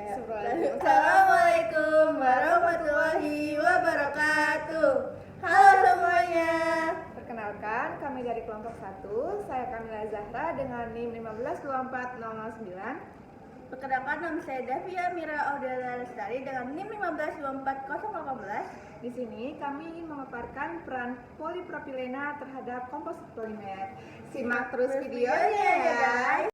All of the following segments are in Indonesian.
Assalamualaikum warahmatullahi wabarakatuh. Halo semuanya. Perkenalkan, kami dari kelompok 1. Saya Kamila Zahra dengan NIM 1524009. Perkenalkan, nama saya Davia Mira Audelia Lestari dengan NIM 1524018. Di sini kami ingin memaparkan peran polipropilena terhadap komposit polimer. Simak terus videonya ya guys.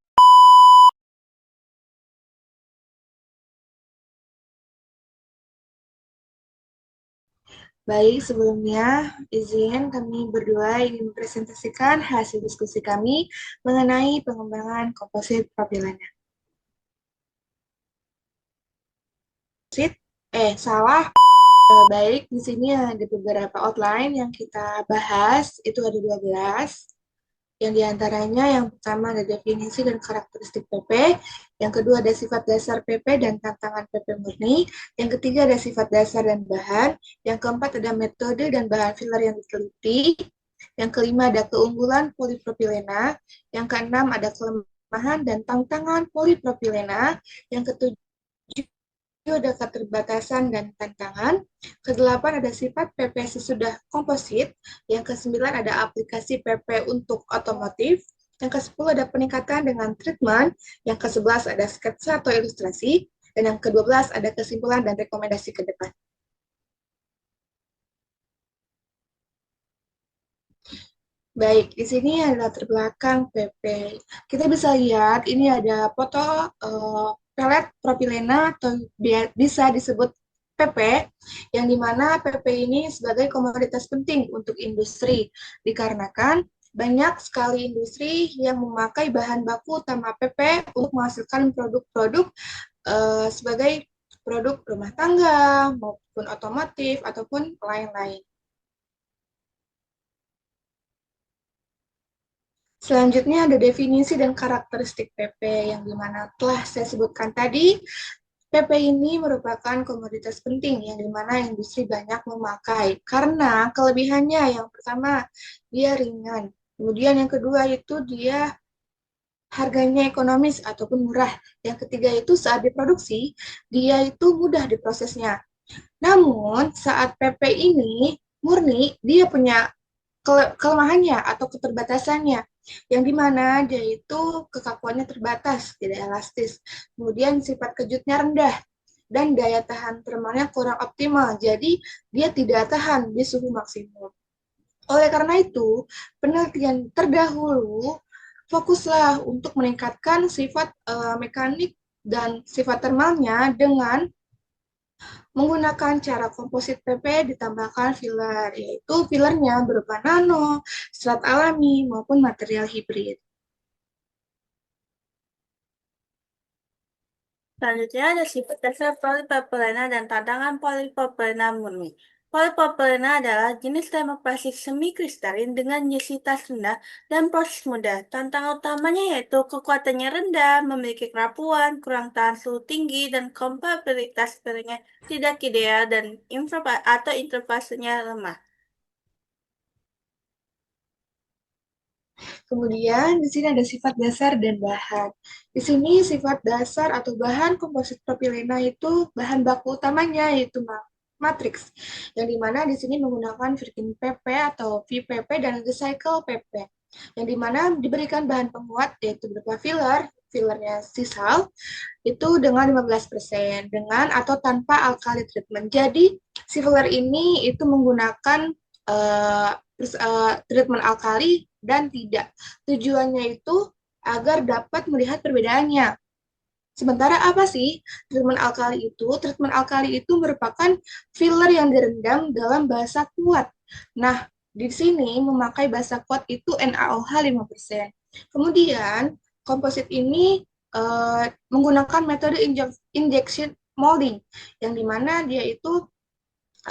Baik, sebelumnya izin kami berdua ingin mempresentasikan hasil diskusi kami mengenai pengembangan komposit propilena. Salah. Baik, di sini ada beberapa outline yang kita bahas, itu ada 12. Yang diantaranya yang pertama ada definisi dan karakteristik PP, yang kedua ada sifat dasar PP dan tantangan PP murni, yang ketiga ada sifat dasar dan bahan, yang keempat ada metode dan bahan filler yang diteliti, yang kelima ada keunggulan polipropilena, yang keenam ada kelemahan dan tantangan polipropilena, yang ketujuh ada keterbatasan dan tantangan, kedelapan ada sifat PP sesudah komposit, yang kesembilan ada aplikasi PP untuk otomotif, yang ke-10 ada peningkatan dengan treatment, yang ke-11 ada sketsa atau ilustrasi, dan yang ke-12 ada kesimpulan dan rekomendasi ke depan. Baik, di sini ada latar belakang PP. Kita bisa lihat ini ada foto pelet propilena atau bisa disebut PP, yang dimana PP ini sebagai komoditas penting untuk industri, dikarenakan banyak sekali industri yang memakai bahan baku utama PP untuk menghasilkan produk-produk sebagai produk rumah tangga maupun otomotif ataupun lain-lain. Selanjutnya ada definisi dan karakteristik PP yang dimana telah saya sebutkan tadi. PP ini merupakan komoditas penting yang dimana industri banyak memakai karena kelebihannya yang pertama dia ringan, kemudian yang kedua itu dia harganya ekonomis ataupun murah, yang ketiga itu saat diproduksi dia itu mudah diprosesnya. Namun saat PP ini murni dia punya kelemahannya atau keterbatasannya, yang dimana dia itu kekakuannya terbatas, tidak elastis, kemudian sifat kejutnya rendah, dan daya tahan termalnya kurang optimal, jadi dia tidak tahan di suhu maksimum. Oleh karena itu, penelitian terdahulu fokuslah untuk meningkatkan sifat mekanik dan sifat termalnya dengan menggunakan cara komposit PP ditambahkan filler, yaitu fillernya berupa nano, serat alami, maupun material hibrid. Selanjutnya ada sifat dasar polipropilena dan tantangan polipropilena murni. Polipropilena adalah jenis termoplastik semi-kristalin dengan densitas rendah dan proses mudah. Tantangan utamanya yaitu kekuatannya rendah, memiliki kerapuan, kurang tahan suhu tinggi, dan kompatibilitas fillernya tidak ideal dan interfasenya lemah. Kemudian di sini ada sifat dasar dan bahan. Di sini sifat dasar atau bahan komposit propilena itu bahan baku utamanya yaitu matriks, yang dimana di sini menggunakan virgin PP atau VPP dan recycle PP, yang dimana diberikan bahan penguat yaitu berupa fillernya sisal itu dengan 15% dengan atau tanpa alkali treatment. Jadi si filler ini itu menggunakan treatment alkali dan tidak. Tujuannya itu agar dapat melihat perbedaannya. Sementara apa sih treatment alkali itu? Treatment alkali itu merupakan filler yang direndam dalam basa kuat. Nah, di sini memakai basa kuat itu NaOH 5%. Kemudian, komposit ini menggunakan metode injection molding, yang dimana dia itu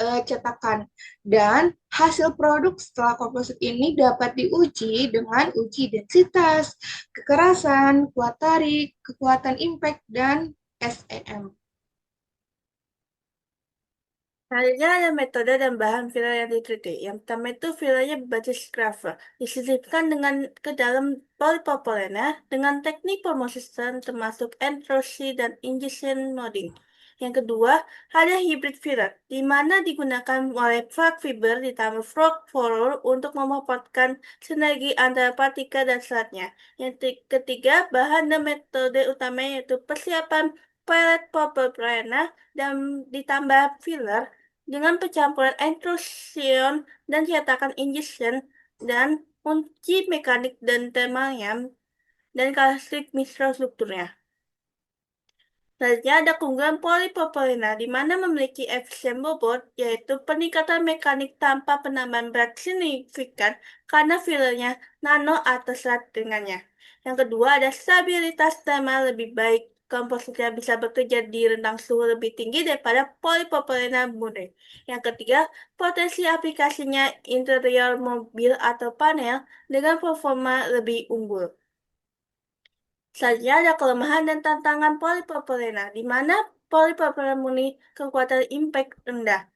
cetakan, dan hasil produk setelah komposit ini dapat diuji dengan uji densitas, kekerasan, kuat tarik, kekuatan impact, dan SEM. Selanjutnya ada metode dan bahan filler yang diteliti. Yang pertama itu fillernya berbasis grafer. Disisipkan ke dalam polipropilena dengan teknik pemrosesan termasuk entropy dan injection molding. Yang kedua, ada hybrid filler, di mana digunakan oleh plug fiber ditambah frog roller untuk memopotkan sinergi antara partikel dan seratnya. Ketiga, bahan dan metode utamanya yaitu persiapan pellet propylena dan ditambah filler dengan pencampuran intrusion dan cetakan injection dan uji mekanik dan thermalnya dan karakteristik mikrostrukturnya. Selanjutnya ada keunggulan polipropilena di mana memiliki efisien bobot, yaitu peningkatan mekanik tanpa penambahan berat signifikan karena fillernya nano atau serat dengannya. Yang kedua ada stabilitas thermal lebih baik. Kompositnya bisa bekerja di rentang suhu lebih tinggi daripada polipropilena murni. Yang ketiga, potensi aplikasinya interior mobil atau panel dengan performa lebih unggul. Selanjutnya ada kelemahan dan tantangan polipropilena, di mana polipropilena murni kekuatan impact rendah.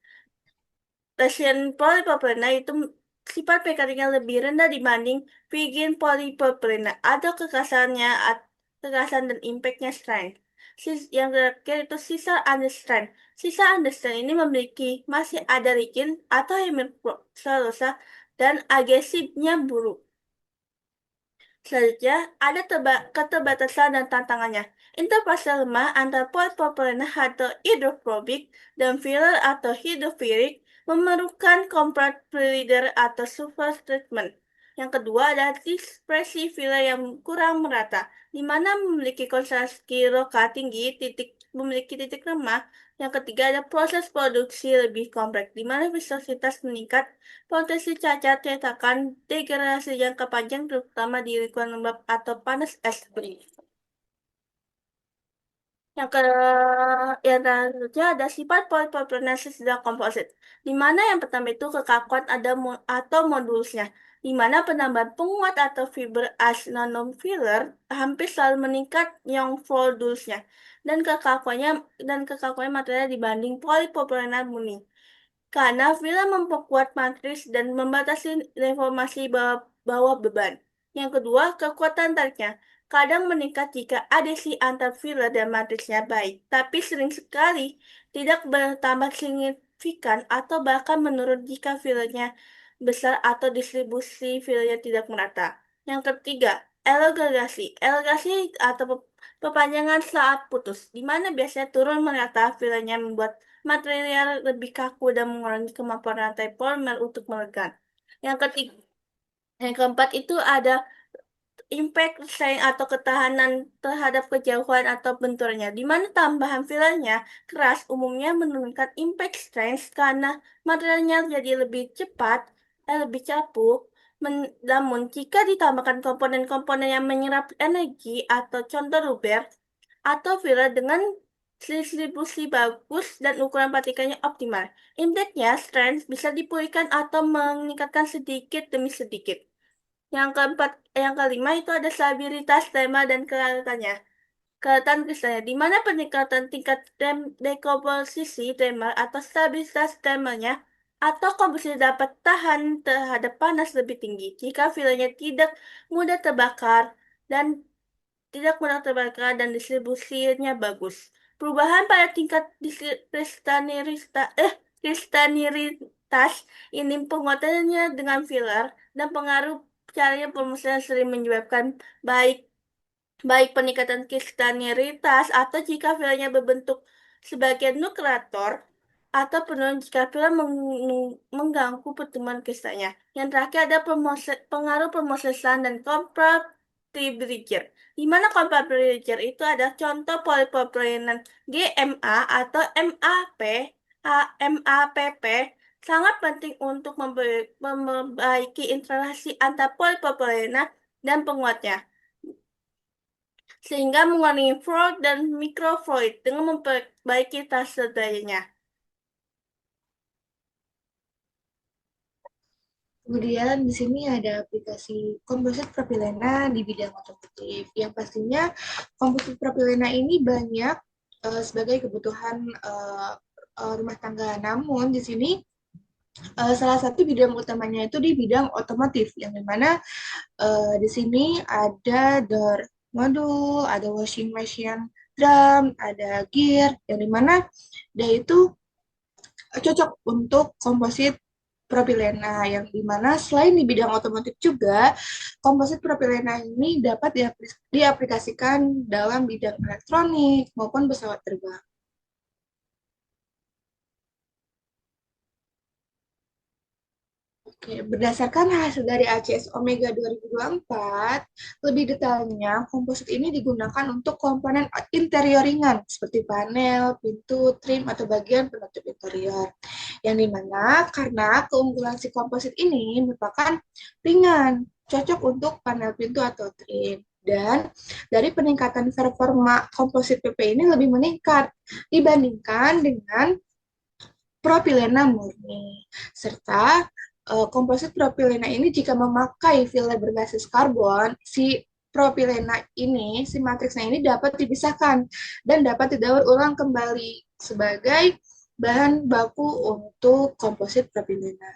Pasien polipropilena itu sifat mekaniknya lebih rendah dibanding virgin polipropilena. Ada kekasan dan impactnya strength. Yang terakhir itu sisa understrand. Sisa understrand ini masih ada licin atau hemiselosa dan agresifnya buruk. Selanjutnya, ada keterbatasan dan tantangannya. Interface lemah antara polipropilena atau hidrofobik dan filler atau hidrofilic memerlukan comfort breeder atau surface treatment. Yang kedua ada dispersi filler yang kurang merata, di mana memiliki konsentrasi roka tinggi, memiliki titik lemah. Yang ketiga ada proses produksi lebih kompleks, di mana viscositas meningkat, potensi cacat, cetakan, degradasi jangka panjang terutama di lingkungan lembab atau panas ekstrim. Yang selanjutnya ada sifat polypropenesis dan komposit, di mana yang pertama itu kekakuan atau modulusnya, di mana penambahan penguat atau fiber as non-filler hampir selalu meningkat yang modulusnya dan kekakuannya material dibanding polypropylene murni. Karena filler memperkuat matris dan membatasi deformasi bawah beban. Yang kedua, kekuatan tariknya kadang meningkat jika adesi antar filler dan matrisnya baik, tapi sering sekali tidak bertambah signifikan atau bahkan menurun jika fillernya besar atau distribusi fillernya tidak merata. Yang ketiga, elongasi. Elongasi atau perpanjangan saat putus, di mana biasanya turun merata fillernya membuat material lebih kaku dan mengurangi kemampuan rantai polimer untuk melekat. Yang ketiga, yang keempat itu ada impact strength atau ketahanan terhadap kejauhan atau benturnya, di mana tambahan filenya keras umumnya menurunkan impact strength karena materialnya jadi lebih capuk. Namun, jika ditambahkan komponen-komponen yang menyerap energi atau contoh rubber atau filler dengan distribusi bagus dan ukuran partikelnya optimal, impact-nya strength bisa dipulihkan atau meningkatkan sedikit demi sedikit. Yang kelima itu ada stabilitas tema dan kelaratannya. Kelihatan kristalnya, di mana peningkatan tingkat dekomposisi tema atau stabilitas temanya atau komposisi dapat tahan terhadap panas lebih tinggi jika filenya mudah terbakar dan tidak mudah terbakar dan distribusinya bagus. Perubahan pada tingkat kristalitas ini penguatannya dengan filler dan pengaruh caranya pemusnahan sering menyebabkan baik baik peningkatan kristalitas atau jika filenya berbentuk sebagai nukleator atau penurunan jika filler mengganggu pertumbuhan kristalnya. Yang terakhir ada pengaruh pemosesan dan compatibility. Di mana compatibility itu ada contoh polipropylenan GMA atau MAPP sangat penting untuk memperbaiki interaksi antar polipropylena dan penguatnya sehingga mengurangi fluid dan mikrofluid dengan memperbaiki tase dayanya. Kemudian di sini ada aplikasi komposit propilena di bidang otomotif. Yang pastinya komposit propilena ini banyak sebagai kebutuhan rumah tangga. Namun di sini salah satu bidang utamanya itu di bidang otomotif, yang dimana di sini ada door modul, ada washing machine drum, ada gear, yang dimana dia itu cocok untuk komposit propilena, yang dimana selain di bidang otomotif juga, komposit propilena ini dapat diaplikasikan dalam bidang elektronik maupun pesawat terbang. Oke, berdasarkan hasil dari ACS Omega 2024, lebih detailnya komposit ini digunakan untuk komponen interior ringan seperti panel, pintu, trim, atau bagian penutup interior. Yang dimana karena keunggulan si komposit ini merupakan ringan, cocok untuk panel pintu atau trim. Dan dari peningkatan performa komposit PP ini lebih meningkat dibandingkan dengan propilena murni. Serta komposit propilena ini jika memakai filler berbasis karbon, si propilena ini, si matriksnya ini dapat dipisahkan dan dapat didaur ulang kembali sebagai bahan baku untuk komposit propilena.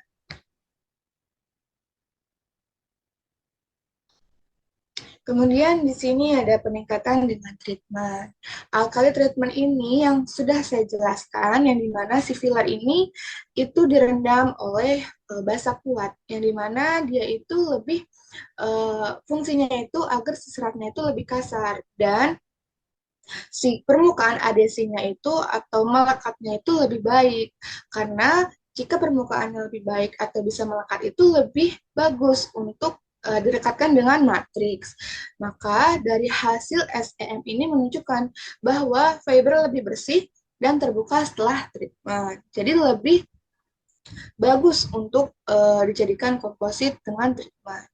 Kemudian di sini ada peningkatan dengan treatment. Alkali treatment ini yang sudah saya jelaskan, yang dimana si filler ini itu direndam oleh basa kuat, yang dimana dia itu lebih fungsinya itu agar si seratnya itu lebih kasar, dan si permukaan adesinya itu atau melekatnya itu lebih baik, karena jika permukaannya lebih baik atau bisa melekat itu lebih bagus untuk direkatkan dengan matriks. Maka dari hasil SEM ini menunjukkan bahwa fiber lebih bersih dan terbuka setelah treatment. Jadi lebih bagus untuk dijadikan komposit dengan treatment.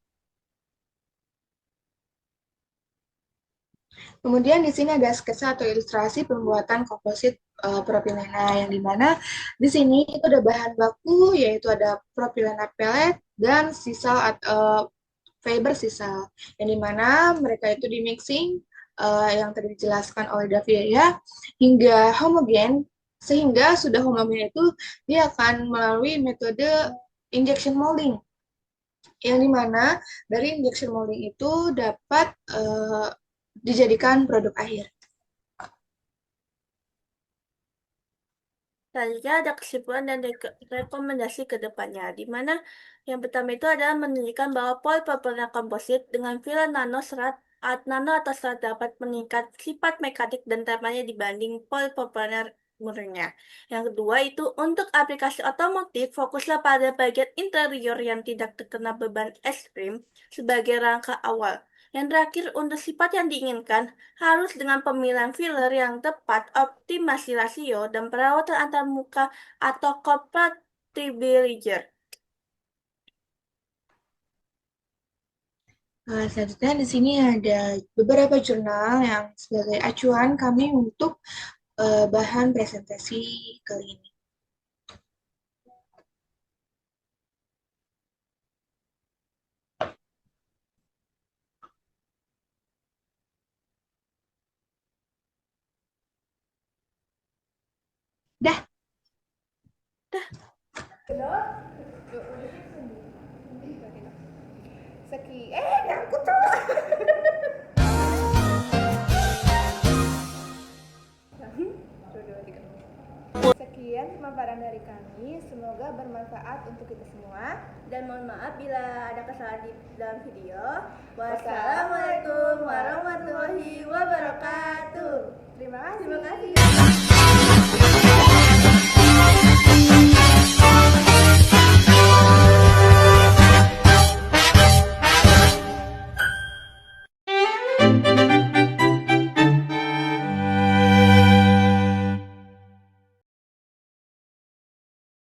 Kemudian di sini ada sketsa atau ilustrasi pembuatan komposit propilena, yang dimana di sini itu ada bahan baku, yaitu ada propilena pellet dan sisal atau fiber sisal, yang dimana mereka itu di mixing yang tadi dijelaskan oleh Davia hingga homogen, sehingga sudah homogen itu dia akan melalui metode injection molding, yang dimana dari injection molding itu dapat dijadikan produk akhir. Selanjutnya ada kesimpulan dan rekomendasi ke depannya, di mana yang pertama itu adalah menunjukkan bahwa polypropylene komposit dengan filler nano atau serat dapat meningkat sifat mekanik dan termanya dibanding polypropylene murninya. Yang kedua itu untuk aplikasi otomotif, fokuslah pada bagian interior yang tidak terkena beban ekstrim sebagai rangka awal. Yang terakhir, untuk sifat yang diinginkan, harus dengan pemilihan filler yang tepat, optimasi rasio, dan perawatan antar muka atau compatibilizer. Selanjutnya di sini ada beberapa jurnal yang sebagai acuan kami untuk bahan presentasi kali ini. Dah. Nyangkut tuh. Sekian pemaparan dari kami, semoga bermanfaat untuk kita semua. Dan mohon maaf bila ada kesalahan di dalam video. Wassalamualaikum warahmatullahi wabarakatuh. Terima kasih. Terima kasih.